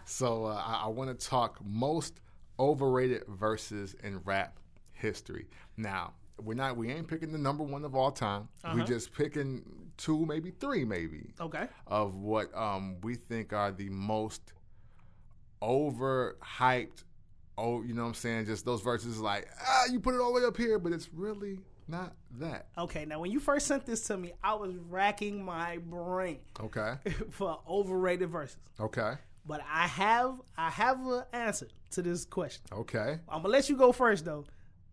So I want to talk most overrated verses in rap history. Now, we ain't picking the number one of all time. We just picking 2, maybe 3, of what we think are the most overhyped. Oh, you know what I'm saying? Just those verses like, you put it all the way up here, but it's really not that. Okay, now when you first sent this to me, I was racking my brain. Okay. For overrated verses. Okay. But I have an answer to this question. Okay. I'm gonna let you go first though,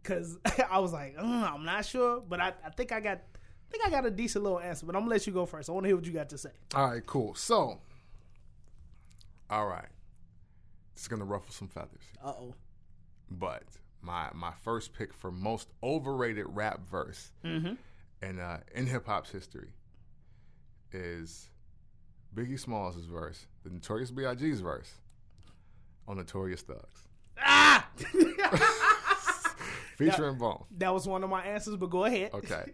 because I was like, I'm not sure, but I think I got a decent little answer. But I'm gonna let you go first. I want to hear what you got to say. All right, cool. So, all right, it's gonna ruffle some feathers. But my first pick for most overrated rap verse in hip hop's history is Biggie Smalls' verse, the Notorious B.I.G.'s verse on Notorious Thugs. Featuring Bone. That was one of my answers, but go ahead. Okay.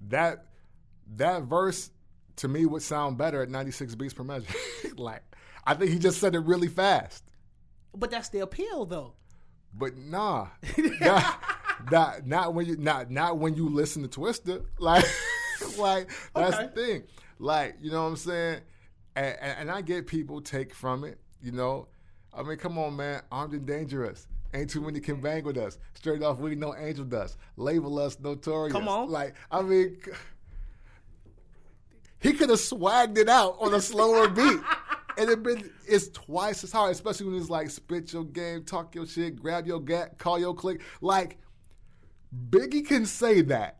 That verse to me would sound better at 96 beats per measure. Like, I think he just said it really fast. But that's the appeal, though. But nah, not when you listen to Twister. Like that's the thing. Like, you know what I'm saying? And I get people take from it. You know, I mean, come on, man. Armed and Dangerous. Ain't too many can bang with us. Straight off, we know Angel Dust. Label us Notorious. Come on. Like, I mean, he could have swagged it out on a slower beat. And it's twice as hard, especially when it's like spit your game, talk your shit, grab your gat, call your click. Like, Biggie can say that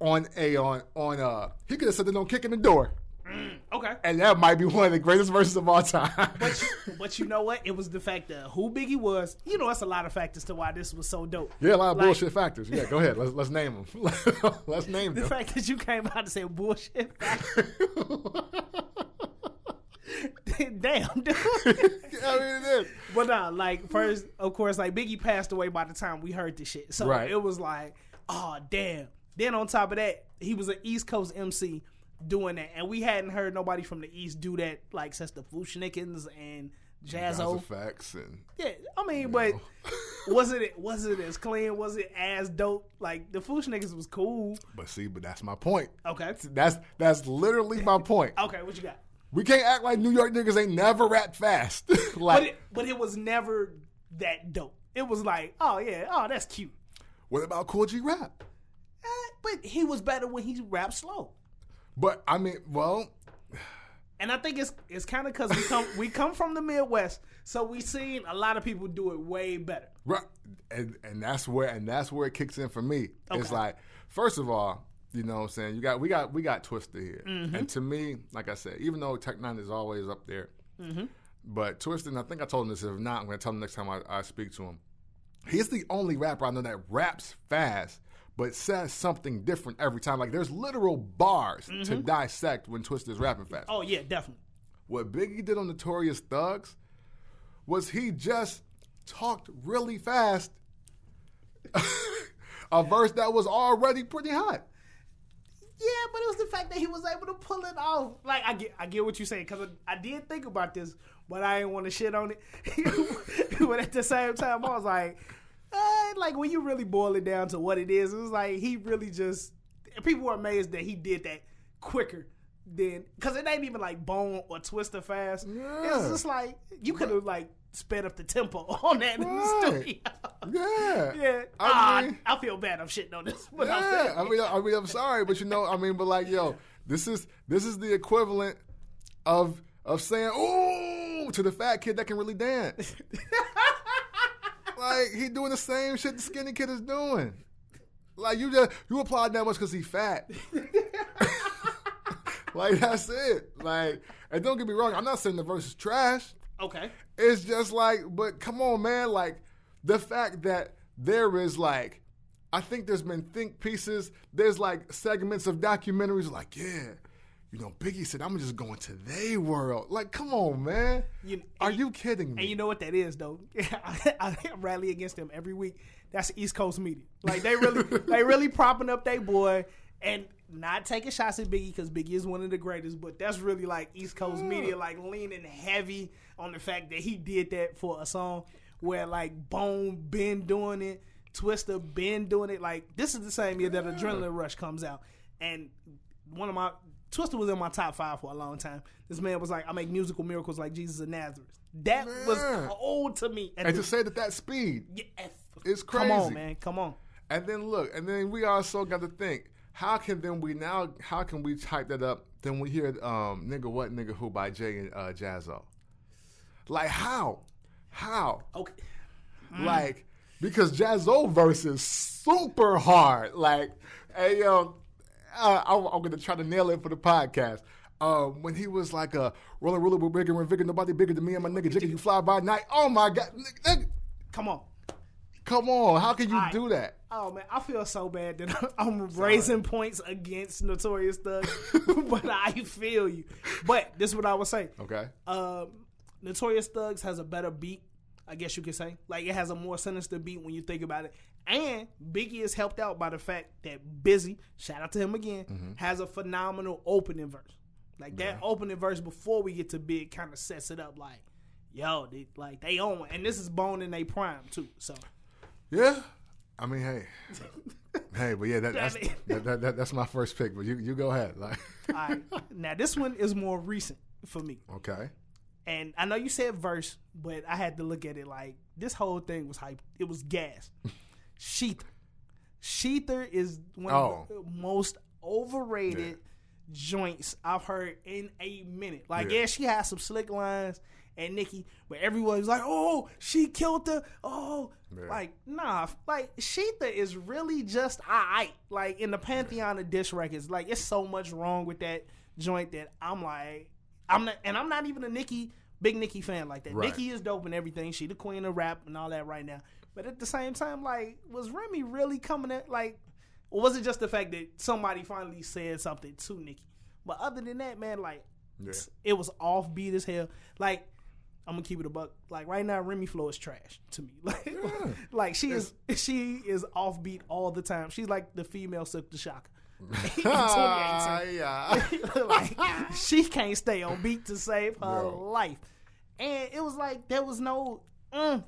on he could have said it on Kick in the Door. Okay. And that might be one of the greatest verses of all time. But you know what? It was the fact that who Biggie was. You know, that's a lot of factors to why this was so dope. Yeah, a lot of bullshit factors. Yeah, go ahead. Let's name them. Let's name them. The fact that you came out and said bullshit factors. Damn, dude. I mean, it is. But like, first, of course, like, Biggie passed away by the time we heard this shit. So It was like, oh, damn. Then on top of that, he was an East Coast MC doing that. And we hadn't heard nobody from the East do that, like, since the Fushnikins and Jazzo. Effects and... Yeah, I mean, but was it as clean? Was it as dope? Like, the Fushnikins was cool. But that's my point. Okay. That's literally my point. Okay, what you got? We can't act like New York niggas ain't never rap fast. But it was never that dope. It was like, oh yeah, oh that's cute. What about Cool G rap? But he was better when he rapped slow. But I mean, well, and I think it's kind of because we come from the Midwest, so we seen a lot of people do it way better. Right, and that's where it kicks in for me. Okay. It's like, first of all, you know what I'm saying? We got Twista here. Mm-hmm. And to me, like I said, even though Tech Nine is always up there, but Twista, and I think I told him this, if not, I'm going to tell him next time I speak to him. He's the only rapper I know that raps fast, but says something different every time. Like, there's literal bars to dissect when Twista's rapping fast. Oh, yeah, definitely. What Biggie did on Notorious Thugs was he just talked really fast a verse that was already pretty hot. Yeah, but it was the fact that he was able to pull it off. Like, I get what you're saying, because I did think about this, but I didn't want to shit on it. But at the same time, I was like, like, when you really boil it down to what it was like, he really just, people were amazed that he did that quicker than, because it ain't even like Bone or Twister fast. Yeah. It's just like, you could have, like, sped up the tempo on that in the studio. Yeah. I feel bad I'm shitting on this. But yeah. I mean, I'm sorry, but but like, yo, this is the equivalent of saying, ooh, to the fat kid that can really dance. Like, he doing the same shit the skinny kid is doing. Like, you applaud that much because he fat. Like, that's it. Like, and don't get me wrong, I'm not saying the verse is trash. Okay. It's just like, but come on, man. Like, the fact that there is, like, I think there's been think pieces. There's, like, segments of documentaries like, yeah, you know, Biggie said, I'm just going to they world. Like, come on, man. Are you kidding me? And you know what that is, though? I rally against them every week. That's East Coast media. Like, they really propping up they boy. And not taking shots at Biggie because Biggie is one of the greatest, but that's really like East Coast media like leaning heavy on the fact that he did that for a song where like Bone been doing it, Twista been doing it. Like this is the same year that Adrenaline Rush comes out, and Twista was in my top 5 for a long time. This man was like, I make musical miracles like Jesus of Nazareth. That was old to me. And to say that speed, it's crazy. Come on, man. Come on. And then look, and then we also got to think, how can we type that up? Then we hear Nigga What Nigga Who by Jay and Jazzo. Like how? Okay. Like, because Jazzo verse is super hard. Like, hey, I'm going to try to nail it for the podcast. When he was like, rolling ruler with bigger and bigger, nobody bigger than me and my nigga Jigga, you fly by night. Oh my God. Nigga. Come on. How can you do that? Oh man, I feel so bad that I'm raising points against Notorious Thug, but I feel you. But this is what I would say. Okay. Notorious Thugs has a better beat, I guess you could say. Like it has a more sinister beat when you think about it. And Biggie is helped out by the fact that Busy, shout out to him again, has a phenomenal opening verse. Like that opening verse before we get to Big kind of sets it up like, yo, they own. And this is Bone in their prime too. So yeah. I mean, hey, but yeah, that's my first pick. But you go ahead. Like, all right. Now this one is more recent for me. Okay. And I know you said verse, but I had to look at it like this whole thing was hype. It was gas. Sheether. Sheether is one of the most overrated joints I've heard in a minute. Like, yeah, she has some slick lines. And Nicki, but everyone was like, oh, she killed her. Oh, like, nah. Like, Sheether is really just aight. Like, in the pantheon of diss records. Like, it's so much wrong with that joint that I'm like, I'm not even a big Nicki fan like that. Right. Nicki is dope and everything. She the queen of rap and all that right now. But at the same time, like, was Remy really coming at, like, or was it just the fact that somebody finally said something to Nicki? But other than that, man, like, it was offbeat as hell. Like, I'm gonna keep it a buck. Like right now, Remy Flow is trash to me. Like she is offbeat all the time. She's like the female Silk the Shocker. Like she can't stay on beat to save her life. And it was like there was no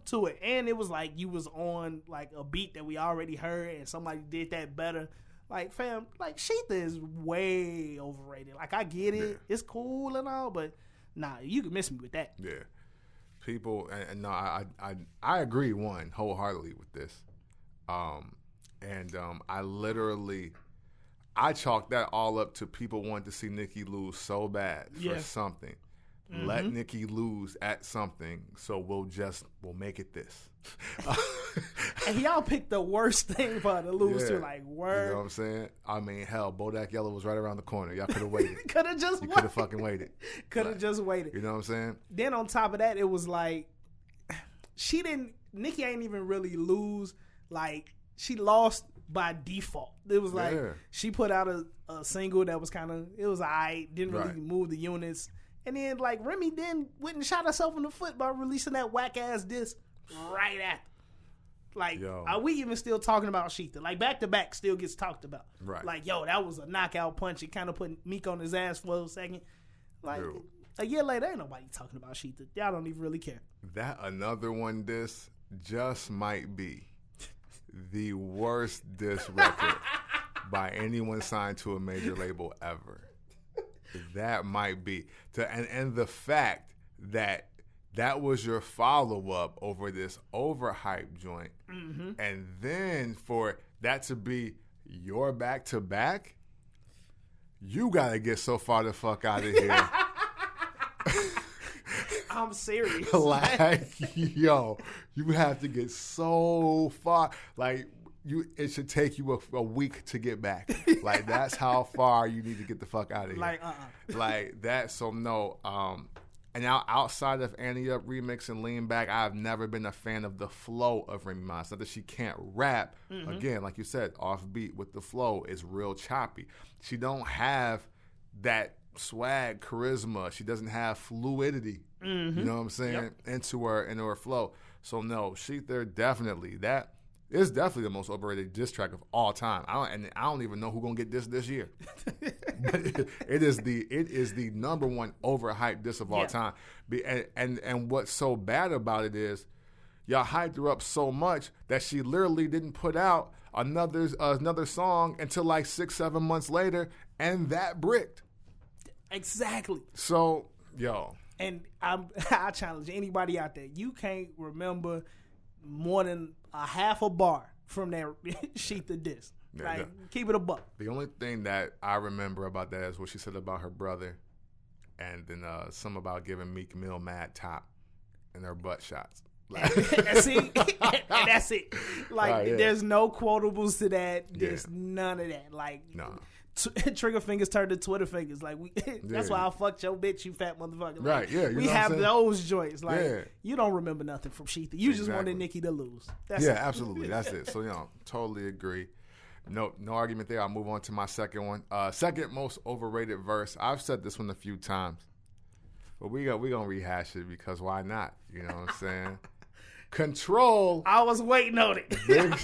to it. And it was like you was on like a beat that we already heard, and somebody did that better. Like fam, like Sheether is way overrated. Like I get it, it's cool and all, but nah, you can miss me with that. Yeah. People, and no, I agree wholeheartedly with this, I chalked that all up to people wanting to see Nicki lose so bad for something. Mm-hmm. Let Nicki lose at something, so we'll make it this. And y'all picked the worst thing for her to lose to, like word. You know what I'm saying? I mean, hell, Bodak Yellow was right around the corner. Y'all could have waited. Could have fucking waited. Could have just waited. You know what I'm saying? Then on top of that, it was like Nicki ain't even really lose. Like she lost by default. It was like she put out a single that was kind of, it was alright, didn't really move the units. And then like Remy then went and shot herself in the foot by releasing that whack ass disc right after. Like, are we even still talking about Sheether? Like, back to back still gets talked about. Right. Like, yo, that was a knockout punch. It kind of put Meek on his ass for a second. Like, a year later, ain't nobody talking about Sheether. Y'all don't even really care. That another one diss just might be the worst diss record by anyone signed to a major label ever. That might be. And the fact that was your follow-up over this overhyped joint. Mm-hmm. And then for that to be your back-to-back, you got to get so far the fuck out of here. I'm serious. Like, yo, you have to get so far. Like, it should take you a week to get back. Like, that's how far you need to get the fuck out of here. Like, Like, that, so no. And now, outside of Annie Up Remix and Lean Back, I've never been a fan of the flow of Remy Ma. It's not that she can't rap. Mm-hmm. Again, like you said, offbeat with the flow is real choppy. She don't have that swag, charisma. She doesn't have fluidity. Mm-hmm. You know what I'm saying? Into her flow. So no, Sheether definitely that. It's definitely the most overrated diss track of all time. I don't even know who's gonna get this year. But it is the number one overhyped diss of all time. And what's so bad about it is y'all hyped her up so much that she literally didn't put out another song until like 6-7 months later, and that bricked. Exactly. So yo. And I challenge anybody out there. You can't remember more than a half a bar from that sheet of diss. Keep it a buck. The only thing that I remember about that is what she said about her brother, and then some about giving Meek Mill mad top and her butt shots. And that's it. There's no quotables to that. There's none of that. No. Trigger fingers turn to Twitter fingers. That's why I fucked your bitch, you fat motherfucker. Right, yeah. We have those joints. You don't remember nothing from Sheetha. You just wanted Nicki to lose. That's it. Absolutely. That's it. So, totally agree. No argument there. I'll move on to my second one. Second most overrated verse. I've said this one a few times, but we gonna rehash it because why not? You know what I'm saying? Control. I was waiting on it. Big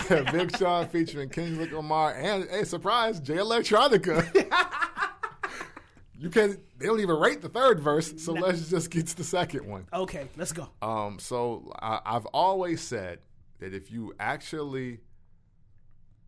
Sean featuring Kendrick Lamar and, hey, surprise, Jay Electronica. They don't even rate the third verse, so let's just get to the second one. Okay, let's go. So I've always said that if you actually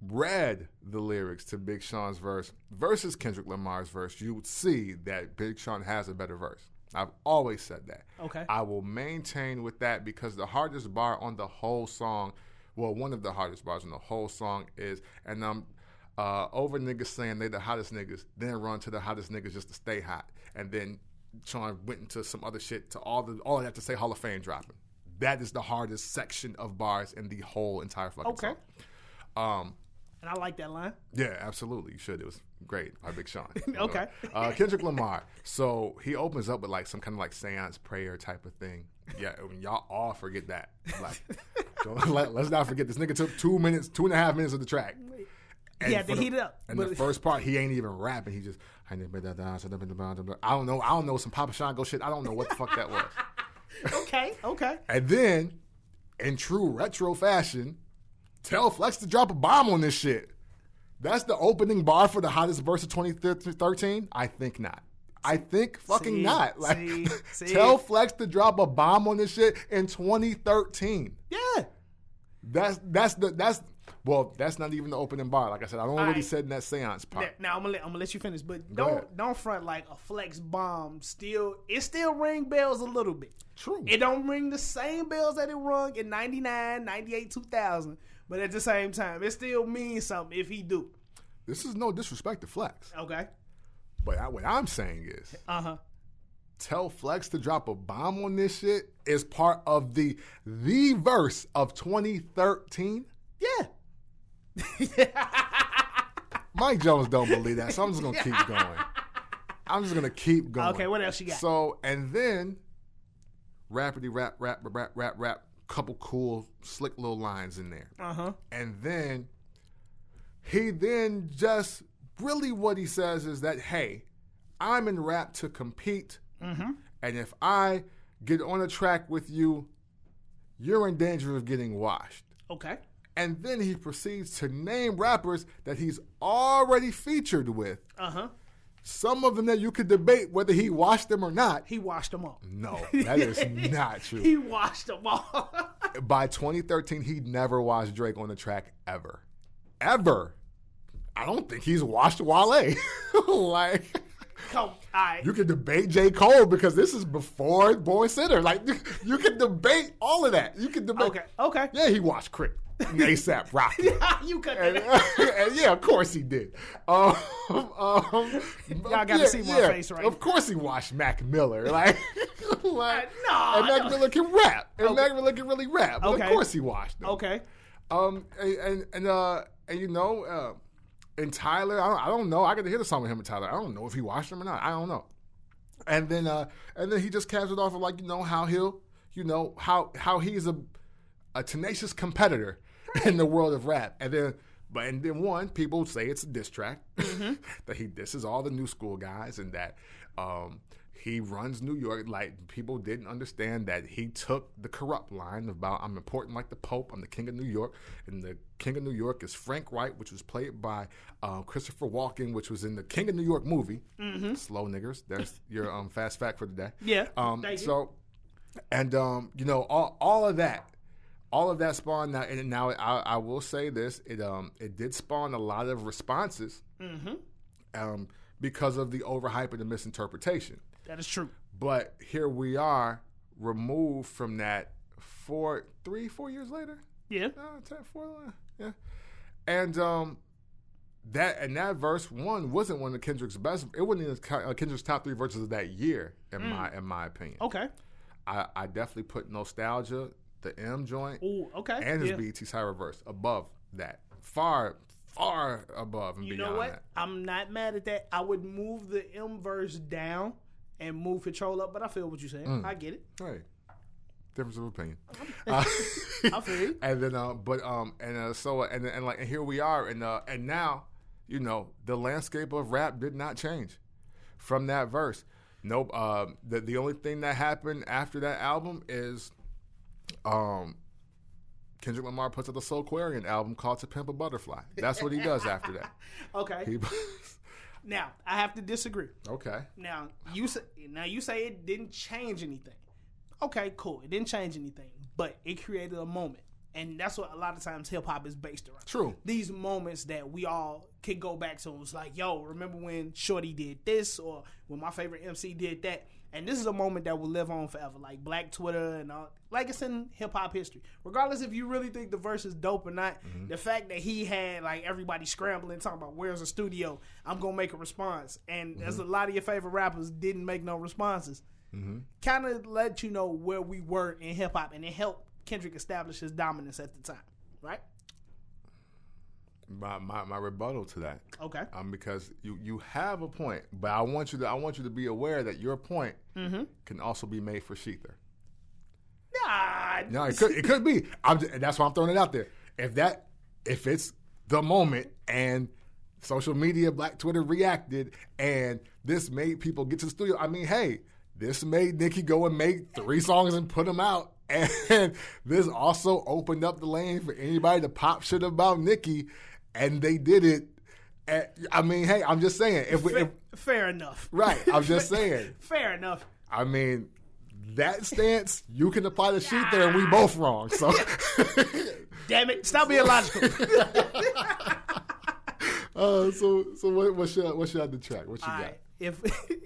read the lyrics to Big Sean's verse versus Kendrick Lamar's verse, you would see that Big Sean has a better verse. I've always said that. Okay. I will maintain with that because the hardest bar on the whole song, well, one of the hardest bars on the whole song is, and over niggas saying they the hottest niggas, then run to the hottest niggas just to stay hot. And then Sean went into some other shit to all of that to say Hall of Fame dropping. That is the hardest section of bars in the whole entire fucking song. And I like that line. Yeah, absolutely. You should. It was great by Big Sean. Okay. Kendrick Lamar. So he opens up with some kind of seance prayer type of thing. Yeah, I mean, y'all all forget that. Let's not forget this nigga took 2.5 minutes of the track. He had to heat it up. And the first part, he ain't even rapping. He just, I don't know some Papa Shango shit. I don't know what the fuck that was. Okay. And then, in true retro fashion, tell Flex to drop a bomb on this shit. That's the opening bar for the hottest verse of 2013? I think not. I think fucking not. Tell Flex to drop a bomb on this shit in 2013. Yeah. That's not even the opening bar. Like I said, I don't really said in that seance part. Now I'm gonna let you finish, but don't front like a Flex bomb. It still ring bells a little bit. True. It don't ring the same bells that it rung in 99, 98, 2000. But at the same time, it still means something if he do. This is no disrespect to Flex. Okay. But what I'm saying is, tell Flex to drop a bomb on this shit is part of the verse of 2013. Yeah. Mike Jones don't believe that, so I'm just gonna keep going. Okay, what else you got? So, and then rapidy rap. Couple cool, slick little lines in there. And then he just really what he says is that, hey, I'm in rap to compete. And if I get on a track with you, you're in danger of getting washed. Okay. And then he proceeds to name rappers that he's already featured with. Some of them that you could debate whether he washed them or not. He washed them all. No, that is not true. He washed them all. By 2013, he never washed Drake on the track ever. Ever. I don't think he's washed Wale. Come, you can debate J. Cole because this is before Boy Sitter. You can debate all of that. You can debate. Okay. Yeah, he washed Crit. ASAP Rocky. You cut that. And yeah, of course he did. Y'all got to see my face right Of course he washed Mac Miller. No. And Mac Miller can rap. And Mac Miller can really rap. But of course he washed them. Okay. And Tyler, I don't know. I got to hear the song with him and Tyler. I don't know if he washed them or not. I don't know. And then he just caps it off of how he'll, how he's a tenacious competitor in the world of rap. And then people say it's a diss track, that he disses all the new school guys, and that he runs New York. Like, people didn't understand that he took the corrupt line about, I'm important like the Pope, I'm the king of New York, and the king of New York is Frank Wright, which was played by Christopher Walken, which was in the King of New York movie. Slow niggers. There's your fast fact for the day. Yeah. All of that. All of that spawned now, and now I will say this: it did spawn a lot of responses, because of the overhype and the misinterpretation. That is true. But here we are, removed from that 4 years later. Yeah. 4, yeah. And that verse one wasn't one of Kendrick's best. It wasn't even Kendrick's top 3 verses of that year, in my opinion. Okay. I definitely put Nostalgia, the M joint, and his BET Side verse above that, far above and beyond. You know what? That. I'm not mad at that. I would move the M verse down and move Control up, but I feel what you're saying. I get it. Right. Difference of opinion. I feel you. And then, and here we are, and now, the landscape of rap did not change from that verse. Nope. The only thing that happened after that album is, Kendrick Lamar puts out the Soulquarian album called To Pimp a Butterfly. That's what he does after that. Okay. Now, I have to disagree. Okay. Now you say it didn't change anything. Okay, cool. It didn't change anything, but it created a moment. And that's what a lot of times hip-hop is based around. True. These moments that we all can go back to. It was like, yo, remember when Shorty did this, or when my favorite MC did that? And this is a moment that will live on forever, like Black Twitter and all. Like, it's in hip-hop history. Regardless if you really think the verse is dope or not, the fact that he had, like, everybody scrambling, talking about, where's the studio? I'm going to make a response. And as a lot of your favorite rappers didn't make no responses, kind of let you know where we were in hip-hop, and it helped Kendrick establish his dominance at the time, right? My rebuttal to that, okay, because you have a point, but I want you to be aware that your point can also be made for Sheether. No, it could be. That's why I'm throwing it out there. If it's the moment and social media, Black Twitter reacted, and this made people get to the studio. I mean, hey, this made Nicki go and make 3 songs and put them out. And this also opened up the lane for anybody to pop shit about Nicki, and they did it. I mean, hey, I'm just saying. Fair enough. Right, I'm just saying. Fair enough. I mean, that stance, you can apply the sheet there, and we both wrong. So, damn it, stop being logical. So what's your other track? What you got?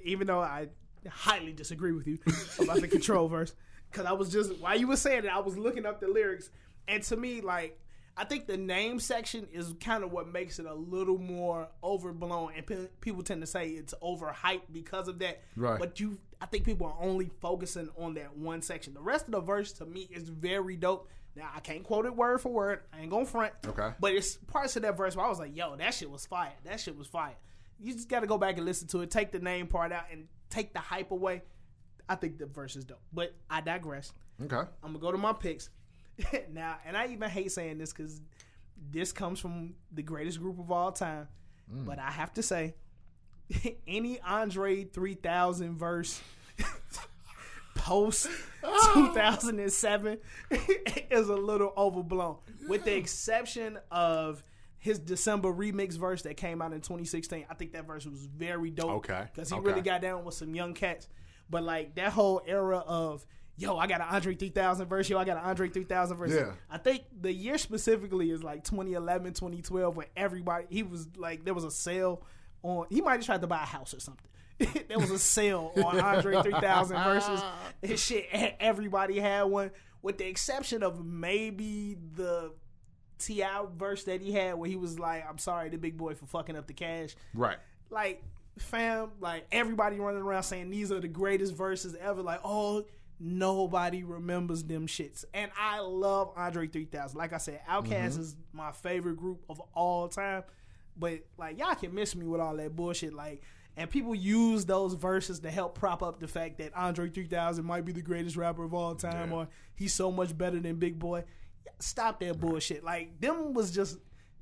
Even though I highly disagree with you about the Control verse, because I was just, while you were saying it, I was looking up the lyrics, and to me, like, I think the name section is kind of what makes it a little more overblown, and people tend to say it's overhyped because of that. Right. But I think people are only focusing on that one section. The rest of the verse, to me, is very dope. Now, I can't quote it word for word. I ain't gonna front. Okay. But it's parts of that verse where I was like, yo, that shit was fire. That shit was fire. You just got to go back and listen to it. Take the name part out and take the hype away. I think the verse is dope. But I digress. Okay. I'm going to go to my picks. Now, and I even hate saying this because this comes from the greatest group of all time. But I have to say, any Andre 3000 verse post 2007 is a little overblown. With the exception of his December remix verse that came out in 2016. I think that verse was very dope. Okay. Because he really got down with some young cats. But like that whole era of, yo, I got an Andre 3000 verse, yo, I got an Andre 3000 verse. Yeah. I think the year specifically is like 2011, 2012, when everybody, he was like, there was a sale on, he might have tried to buy a house or something. There was a sale on Andre 3000 verses and shit. Everybody had one, with the exception of maybe the T.I. verse that he had where he was like, I'm sorry, the big boy, for fucking up the cash. Right. Like, fam, like everybody running around saying these are the greatest verses ever. Like, oh, nobody remembers them shits. And I love Andre 3000. Like I said, Outkast is my favorite group of all time. But like, y'all can miss me with all that bullshit. Like, and people use those verses to help prop up the fact that Andre 3000 might be the greatest rapper of all time, or he's so much better than Big Boy. Stop that bullshit. Like, them was just,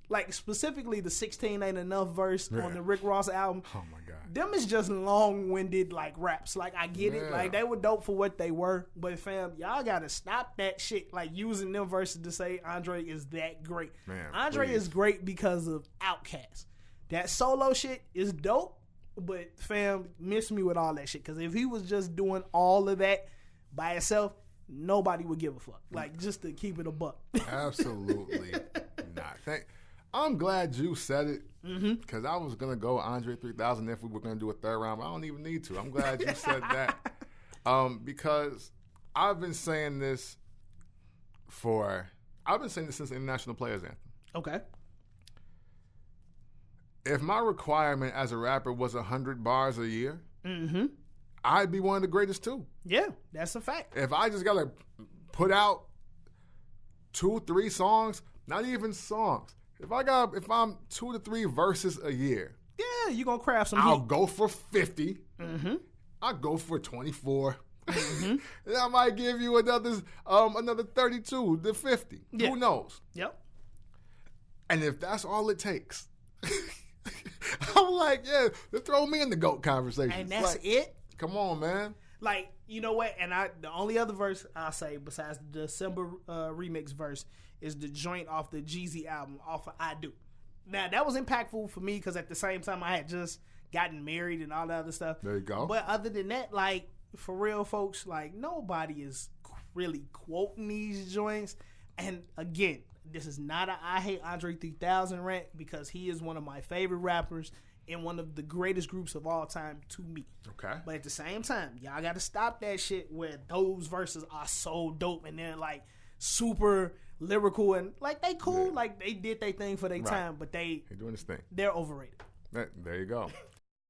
like specifically the 16 Ain't Enough verse on the Rick Ross album. Oh my God. Them is just long-winded like raps. Like I get it. Like they were dope for what they were. But fam, y'all gotta stop that shit. Like using them verses to say Andre is that great. Man, Andre is great because of Outkast. That solo shit is dope. But fam, miss me with all that shit. Because if he was just doing all of that by himself, nobody would give a fuck. Like just to keep it a buck. Absolutely not. I'm glad you said it because I was going to go Andre 3000 if we were going to do a third round, but I don't even need to. I'm glad you said that because I've been saying this since the International Players Anthem. Okay. If my requirement as a rapper was 100 bars a year, I'd be one of the greatest too. Yeah, that's a fact. If I just got to put out 2-3 songs, not even songs, if I'm 2 to 3 verses a year, yeah, you gonna craft some. I'll heat. go for 50. I'll go for 24. And I might give you another 32 to 50. Yeah. Who knows? Yep. And if that's all it takes, I'm like, yeah, throw me in the GOAT conversation. And that's it. Come on, man. Like, you know what? And the only other verse I'll say besides the December remix verse is the joint off the Jeezy album, off of I Do. Now, that was impactful for me because at the same time I had just gotten married and all that other stuff. There you go. But other than that, like, for real, folks, like, nobody is really quoting these joints. And again, this is not a I Hate Andre 3000 rant because he is one of my favorite rappers and one of the greatest groups of all time to me. Okay. But at the same time, y'all got to stop that shit where those verses are so dope and they're like super lyrical and like they cool, like they did their thing for their time, but they're doing this thing. They're overrated. There you go.